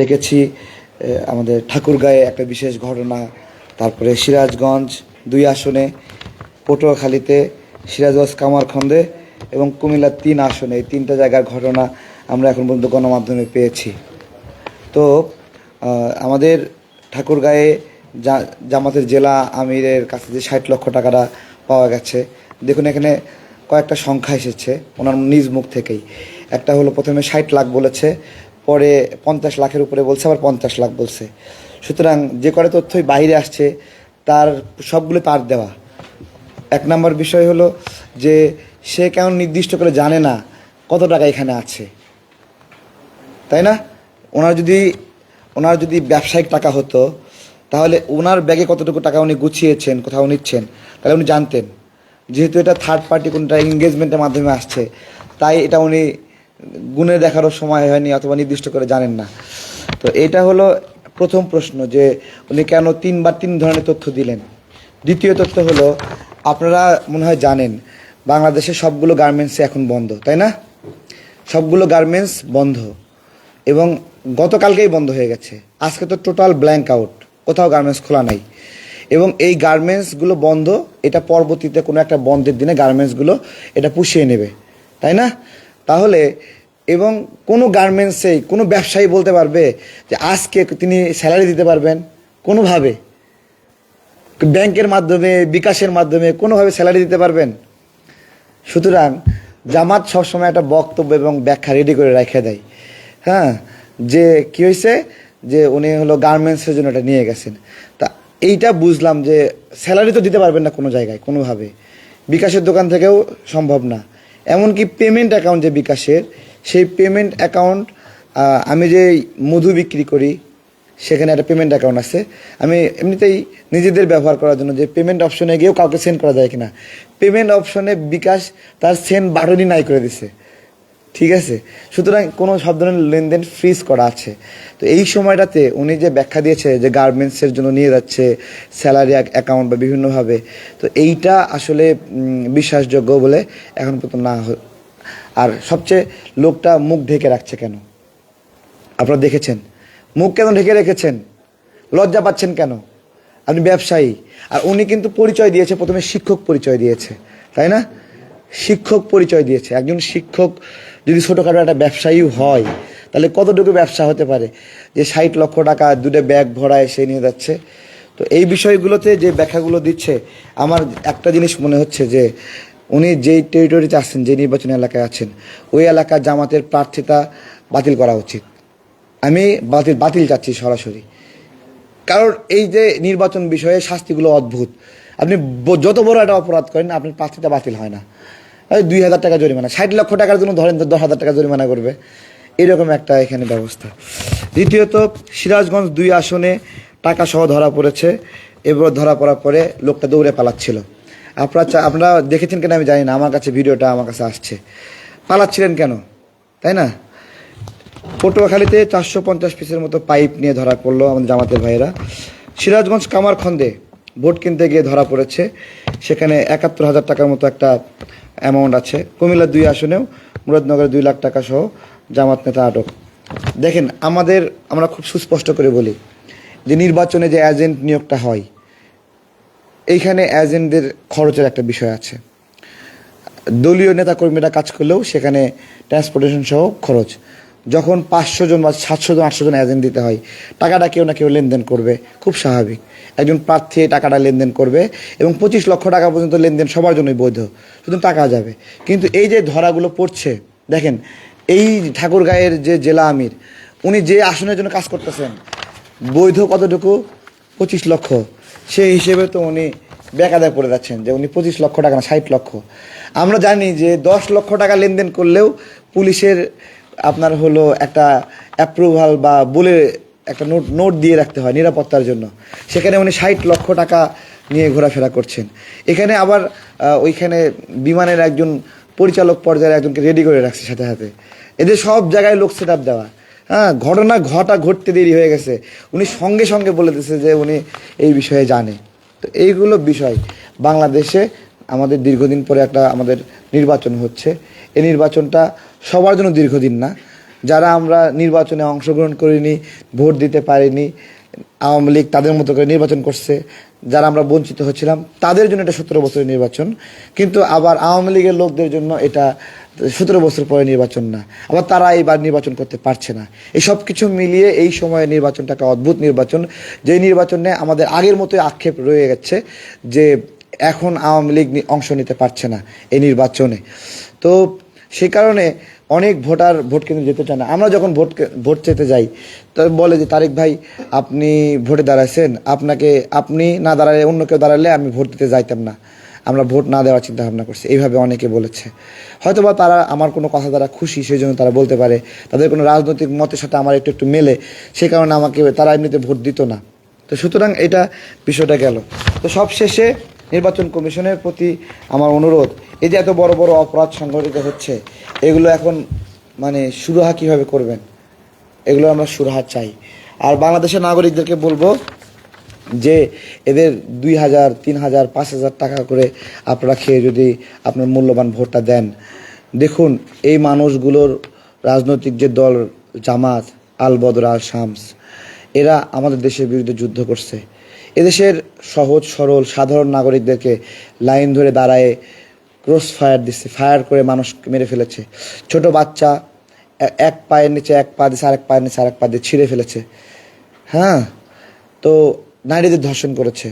দেখেছি আমাদের ঠাকুরগাঁয়ে একটা বিশেষ ঘটনা, তারপরে সিরাজগঞ্জ 2 আসনে, পটুয়াখালীতে, সিরাজগঞ্জ কামারখন্দে এবং কুমিল্লার 3 আসনে, এই 3টা জায়গার ঘটনা আমরা এখন পর্যন্ত গণমাধ্যমে পেয়েছি। তো আমাদের ঠাকুরগাঁয়ে জামাতের জেলা আমিরের কাছে যে 60 লক্ষ টাকাটা পাওয়া গেছে, দেখুন এখানে কয়েকটা সংখ্যা এসেছে ওনার নিজ মুখ থেকেই। একটা হলো প্রথমে 60 লাখ বলেছে, পরে 50 লাখের উপরে বলছে, আবার 50 লাখ বলছে। সুতরাং যে কটা তথ্যই বাইরে আসছে তার সবগুলো তার দেওয়া। 1 নম্বর বিষয় হলো যে সে কেমন নির্দিষ্ট করে জানে না কত টাকা এখানে আছে, তাই না? ওনার যদি ব্যবসায়িক টাকা হতো তাহলে ওনার ব্যাগে কতটুকু টাকা উনি গুছিয়েছেন, কোথাও নিচ্ছেন, তাহলে উনি জানতেন। যেহেতু এটা থার্ড পার্টি কোনটা এঙ্গেজমেন্টের মাধ্যমে আসছে, তাই এটা উনি গুণে দেখারও সময় হয়নি অথবা নির্দিষ্ট করে জানেন না। তো এটা হলো প্রথম প্রশ্ন, যে উনি কেন 3বার 3 ধরনের তথ্য দিলেন। দ্বিতীয় তথ্য হলো, আপনারা মনে হয় জানেন বাংলাদেশে সবগুলো গার্মেন্টসে এখন বন্ধ, তাই না? সবগুলো গার্মেন্টস বন্ধ এবং গতকালকেই বন্ধ হয়ে গেছে। আজকে তো টোটাল ব্ল্যাঙ্ক আউট, কোথাও গার্মেন্টস খোলা নাই। এবং এই গার্মেন্টসগুলো বন্ধ, এটা পরবর্তীতে কোনো একটা বন্ধের দিনে গার্মেন্টসগুলো এটা পুষিয়ে নেবে, তাই না? তাহলে এবং কোনো গার্মেন্টসেই কোনো ব্যবসায়ী বলতে পারবে যে আজকে তিনি স্যালারি দিতে পারবেন কোনোভাবে? ব্যাংকের মাধ্যমে, বিকাশের মাধ্যমে কোনোভাবে স্যালারি দিতে পারবেন? সুতরাং জামাত সবসময় একটা বক্তব্য এবং ব্যাখ্যা রেডি করে রেখে দেয়, হ্যাঁ, যে কী হয়েছে, যে উনি হলো গার্মেন্টসের জন্য এটা নিয়ে গেছেন। তা এইটা বুঝলাম যে স্যালারি তো দিতে পারবেন না কোনো জায়গায় কোনোভাবে, বিকাশের দোকান থেকেও সম্ভব না। এমনকি পেমেন্ট অ্যাকাউন্ট যে বিকাশের, সেই পেমেন্ট অ্যাকাউন্ট, আমি যে মধু বিক্রি করি সেখানে একটা পেমেন্ট অ্যাকাউন্ট আছে। আমি এমনিতেই নিজেদের ব্যবহার করার জন্য যে পেমেন্ট অপশনে গিয়েও কাউকে সেন্ড করা যায় কিনা, পেমেন্ট অপশনে বিকাশ তার সেন্ড বাটনই নাই করে দিছে, ঠিক আছে? সুতরাং কোনো সব ধরনের লেনদেন ফ্রিজ করা আছে। তো এই সময়টাতে উনি যে ব্যাখ্যা দিয়েছে যে গার্মেন্টসের জন্য নিয়ে যাচ্ছে স্যালারি অ্যাকাউন্ট বা বিভিন্নভাবে, তো এইটা আসলে বিশ্বাসযোগ্য বলে এখন পর্যন্ত না। আর সবচেয়ে লোকটা মুখ ঢেকে রাখছে কেন? আপনারা দেখেছেন মুখ কেন ঢেকে রেখেছেন? লজ্জা পাচ্ছেন কেন? আপনি ব্যবসায়ী। আর উনি কিন্তু পরিচয় দিয়েছে, প্রথমে শিক্ষক পরিচয় দিয়েছে, তাই না? শিক্ষক পরিচয় দিয়েছে। একজন শিক্ষক যদি ছোটোখাটো একটা ব্যবসায়ী হয় তাহলে কতটুকু ব্যবসা হতে পারে যে 60 লক্ষ টাকা 2টা ব্যাগ ভরায় সে নিয়ে যাচ্ছে। তো এই বিষয়গুলোতে যে ব্যাখ্যাগুলো দিচ্ছে, আমার একটা জিনিস মনে হচ্ছে যে উনি যেই টেরিটরিতে আছেন, যে নির্বাচনী এলাকায় আছেন, ওই এলাকার জামাতের প্রার্থিতা বাতিল করা উচিত। আমি বাতিল চাচ্ছি সরাসরি। কারণ এই যে নির্বাচন বিষয়ে শাস্তিগুলো অদ্ভুত। আপনি যত বড় একটা অপরাধ করেন, আপনার প্রার্থিতা বাতিল হয় না, 2,000 টাকা জরিমানা। 60 লক্ষ টাকার জন্য ধরেন 10,000 টাকা জরিমানা করবে, এরকম একটা এখানে ব্যবস্থা। দ্বিতীয়ত, সিরাজগঞ্জ 2 আসনে টাকা সহ ধরা পড়েছে। এবার ধরা পড়ার পরে লোকটা দৌড়ে পালাচ্ছিল। আপনারা দেখেছেন কেন আমি জানি না, আমার কাছে ভিডিওটা আমার কাছে আসছে। পালাচ্ছিলেন কেন, তাই না? পটুয়াখালীতে 450 পিসের মতো পাইপ নিয়ে ধরা পড়লো আমাদের জামাতের ভাইয়েরা। সিরাজগঞ্জ কামারখন্দে ভোট কিনতে গিয়ে ধরা পড়েছে, সেখানে 71,000 টাকার মতো একটা অ্যামাউন্ট আছে। কুমিল্লার 2 আসনেও মুরাদনগরে 2 লাখ টাকা সহ জামাত নেতা আটক। দেখেন, আমরা খুব সুস্পষ্ট করে বলি যে নির্বাচনে যে এজেন্ট নিয়োগটা হয়, এইখানে এজেন্টদের খরচের একটা বিষয় আছে। দলীয় নেতাকর্মীরা কাজ করলেও সেখানে ট্রান্সপোর্টেশন সহ খরচ। যখন 500 জন বা 700 জন 800 জন এজেন্ট দিতে হয়, টাকাটা কেউ না কেউ লেনদেন করবে, খুব স্বাভাবিক। একজন প্রার্থী টাকাটা লেনদেন করবে এবং 25 লক্ষ টাকা পর্যন্ত লেনদেন সবার জন্যই বৈধ, শুধু টাকা যাবে। কিন্তু এই যে ধরাগুলো পড়ছে, দেখেন এই ঠাকুরগাঁয়ের যে জেলা আমির, উনি যে আসনের জন্য কাজ করতেছেন, বৈধ কতটুকু? 25 লক্ষ। সেই হিসেবে তো উনি বেকায়দায় পড়ে যাচ্ছেন যে উনি 25 লক্ষ টাকা না 60 লক্ষ। আমরা জানি যে 10 লক্ষ টাকা লেনদেন করলেও পুলিশের আপনার হলো একটা অ্যাপ্রুভাল বা বলে একটা নোট দিয়ে রাখতে হয় নিরাপত্তার জন্য। সেখানে উনি 60 লক্ষ টাকা নিয়ে ঘোরাফেরা করছেন। এখানে আবার ওইখানে বিমানের একজন পরিচালক পর্যায়ের একজনকে রেডি করে রাখছে সাথে সাথে। এদের সব জায়গায় লোক সেট আপ দেওয়া। হ্যাঁ, ঘটনা ঘটতে দেরি হয়ে গেছে, উনি সঙ্গে সঙ্গে বলে দিচ্ছে যে উনি এই বিষয়ে জানে। তো এইগুলো বিষয় বাংলাদেশে আমাদের দীর্ঘদিন পরে আমাদের নির্বাচন হচ্ছে। এই নির্বাচনটা সবার জন্য দীর্ঘদিন না, যারা আমরা নির্বাচনে অংশগ্রহণ করিনি, ভোট দিতে পারিনি, আওয়ামী লীগ তাদের মতো করে নির্বাচন করছে, যারা আমরা বঞ্চিত হচ্ছিলাম তাদের জন্য এটা 17 বছরের নির্বাচন, কিন্তু আবার আওয়ামী লীগের লোকদের জন্য এটা 17 বছর পরে নির্বাচন না, আবার তারা এইবার নির্বাচন করতে পারছে না। এই সব কিছু মিলিয়ে এই সময়ে নির্বাচনটা একটা অদ্ভুত নির্বাচন, যেই নির্বাচনে আমাদের আগের মতোই আক্ষেপ রয়ে গেছে যে এখন আওয়ামী লীগ অংশ নিতে পারছে না এই নির্বাচনে। তো সেই কারণে অনেক ভোটার ভোট কেন্দ্রে যেতে চায় না। আমরা যখন ভোট চাইতে যাই তো বলে যে তারেক ভাই আপনি ভোটে দাঁড়াইছেন, আপনি না দাঁড়ালে অন্য কেউ দাঁড়ালে আমি ভোট দিতে যাইতাম না, আমরা ভোট না দেওয়ার চিন্তা ভাবনা করছি, এইভাবে অনেকে বলেছে। হয়তোবা তারা আমার কোনো কথা দ্বারা খুশি, সেই জন্য তারা বলতে পারে, তাদের কোনো রাজনৈতিক মতের সাথে আমার একটু মেলে, সেই কারণে আমাকে তারা এমনিতে ভোট দিত না। তো সুতরাং এটা বিষয়টা গেল। তো সবশেষে নির্বাচন কমিশনের প্রতি আমার অনুরোধ, এই যে এত বড় বড় অপরাধ সংঘটিত হচ্ছে, এগুলো এখন মানে সুরাহা কীভাবে করবেন, এগুলো আমরা সুরাহা চাই। আর বাংলাদেশের নাগরিকদেরকে বলবো যে এদের 2,000, 3,000, 5,000 টাকা করে আপনারা খেয়ে যদি আপনার মূল্যবান ভোটটা দেন, দেখুন এই মানুষগুলোর রাজনৈতিক যে দল জামাত, আল বদর, আল শামস, এরা আমাদের দেশের বিরুদ্ধে যুদ্ধ করছে। এদেশের সহজ সরল সাধারণ নাগরিকদেরকে লাইন ধরে দাঁড়ায় ক্রস ফায়ার দিচ্ছে, ফায়ার করে মানুষ মেরে ফেলেছে। ছোট বাচ্চা এক পায়ের নিচে এক পা দিচ্ছে, আরেক পায়ের নিচে আরেক পা দিয়ে ছিঁড়ে ফেলেছে। হ্যাঁ, তো নারীদের ধর্ষণ করেছে।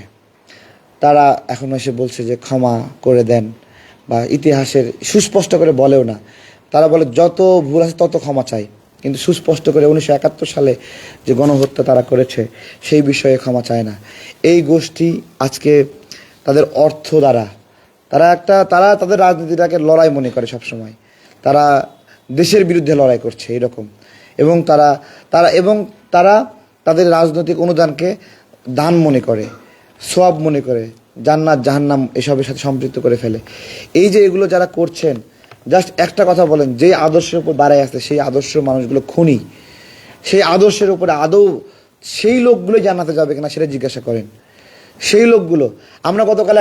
তারা এখন এসে বলছে যে ক্ষমা করে দেন, বা ইতিহাসের সুস্পষ্ট করে বলেও না, তারা বলে যত ভুল আছে তত ক্ষমা চাই, কিন্তু সুস্পষ্ট করে 1971 সালে যে গণহত্যা তারা করেছে সেই বিষয়ে ক্ষমা চায় না। এই গোষ্ঠী আজকে তাদের অর্থ দ্বারা তারা তাদের রাজনীতিটাকে লড়াই মনে করে সবসময়, তারা দেশের বিরুদ্ধে লড়াই করছে এরকম, এবং তারা তাদের রাজনৈতিক অনুদানকে দান মনে করে, সওয়াব মনে করে, জান্নাত জাহান্নাম এসবের সাথে সম্পৃক্ত করে ফেলে। এই যে এগুলো যারা করছেন, জাস্ট একটা কথা বলেন, যে আদর্শের উপর দাঁড়ায় আসছে সেই আদর্শ মানুষগুলো খুনি, সেই আদর্শের উপরে আদৌ সেই লোকগুলো জান্নাতে যাবে কিনা সেটা জিজ্ঞাসা করেন। সেই লোকগুলো, আমরা গতকাল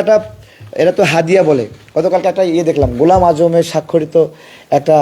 এরা তো হাদিয়া বলে, গতকালকে একটা দেখলাম, গোলাম আজমের স্বাক্ষরিত একটা